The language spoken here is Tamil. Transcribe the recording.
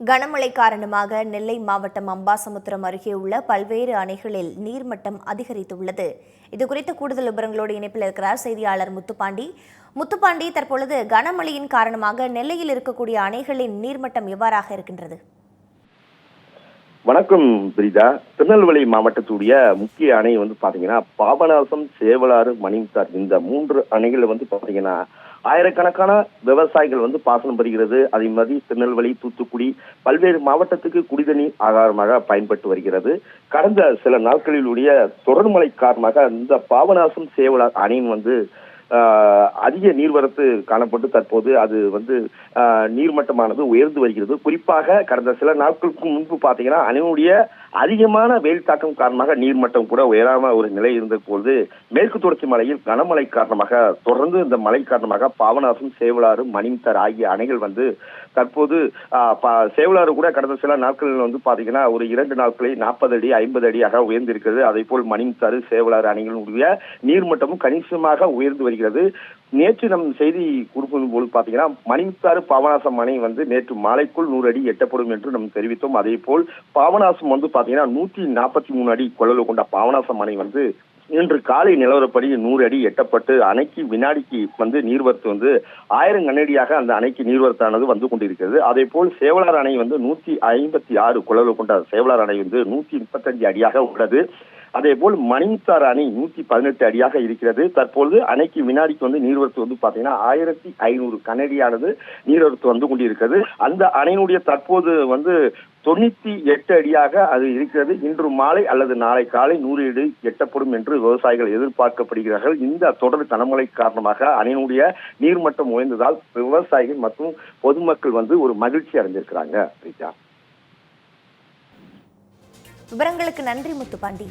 கனமழை காரணமாக நெல்லை மாவட்டம் அம்பாசமுத்திரம் அருகே உள்ள பல்வேறு அணைகளில் நீர்மட்டம் அதிகரித்துள்ளது. இதுகுறித்த கூடுதல் விவரங்களோடு இணைப்பில் இருக்கிறார் செய்தியாளர் முத்துப்பாண்டி. தற்பொழுது கனமழையின் காரணமாக நெல்லையில் இருக்கக்கூடிய அணைகளின் நீர்மட்டம் எவ்வாறாக இருக்கின்றது? வணக்கம் பிரிதா. திருநெல்வேலி மாவட்டத்துடைய முக்கிய அணை பாத்தீங்கன்னா பாபநாசம், சேவலாறு, மணிமுத்தாறு இந்த 3 அணைகள் பாத்தீங்கன்னா ஆயிரக்கணக்கான விவசாயிகள் பாசனம் பெறுகிறது. அதே மாதிரி திருநெல்வேலி, தூத்துக்குடி பல்வேறு மாவட்டத்துக்கு குடிதண்ணீர் ஆதாரமாக பயன்பட்டு வருகிறது. கடந்த சில நாட்களிலுடைய தொடர்மழை காரணமாக இந்த பாபநாசம், சேவலாறு அணையின் அதிக நீர்வரத்து காணப்பட்டு தற்போது அது நீர்மட்டமானது உயர்ந்து வருகிறது. குறிப்பாக கடந்த சில நாட்களுக்கு முன்பு பாத்தீங்கன்னா அணையுடைய அதிகமான வெயில் தாக்கம் காரணமாக நீர்மட்டம் கூட உயராம ஒரு நிலை இருந்த போது மேற்கு தொடர்ச்சி மலையில் கனமழை காரணமாக தொடர்ந்து இந்த மழை காரணமாக பாபநாசம், சேவலாறு, மணிமுத்தாறு ஆகிய அணைகள் தற்போது சேவலாறு கூட கடந்த சில நாட்களில் பாத்தீங்கன்னா ஒரு 2 நாட்களில் 40 அடி 50 அடியாக உயர்ந்திருக்கிறது. அதே போல் மணிமுத்தாறு, சேவலாறு அணைகளுடைய நீர்மட்டமும் கணிசமாக உயர்ந்து வருகிறது. நேற்று நம் செய்தி கொடுப்பது போல் பாத்தீங்கன்னா மணிமுத்தாறு, பாபநாசம் அணை நேற்று மாலைக்குள் 100 அடி எட்டப்படும் என்று நாம் தெரிவித்தோம். அதே போல் பாபநாசம் பாத்தீங்கன்னா 143 அடி கொள்ளளவு கொண்ட பாபநாசம் அணை இன்று காலை நிலவரப்படி 100 அடி எட்டப்பட்டு அணைக்கு வினாடிக்கு நீர்வரத்து 1000 கனஅடியாக அந்த அணைக்கு நீர்வரத்தானது வந்து கொண்டிருக்கிறது. அதே போல் சேவலாறு அணை 156 கொள்ளளவு கொண்ட சேவலாறு அணை 135 அடியாக உள்ளது. அதே போல் மணிமுத்தாறு அணை 118 அடியாக இருக்கிறது. தற்பொழுது அணைக்கு வினாடிக்கு நீர்வரத்து பாத்தீங்கன்னா 1500 கனஅடியானது நீர்வரத்து வந்து கொண்டிருக்கிறது. அந்த அணையினுடைய தற்போது 98 அடியாக அது இருக்கிறது. இன்று மாலை அல்லது நாளை காலை 100 அடி எட்டப்படும் என்று விவசாயிகள் எதிர்பார்க்கப்படுகிறார்கள். இந்த தொடர் கனமழை காரணமாக அணையினுடைய நீர்மட்டம் உயர்ந்ததால் விவசாயிகள் மற்றும் பொதுமக்கள் ஒரு மகிழ்ச்சி அடைஞ்சிருக்கிறாங்க. விவரங்களுக்கு நன்றி முத்துப்பாண்டி.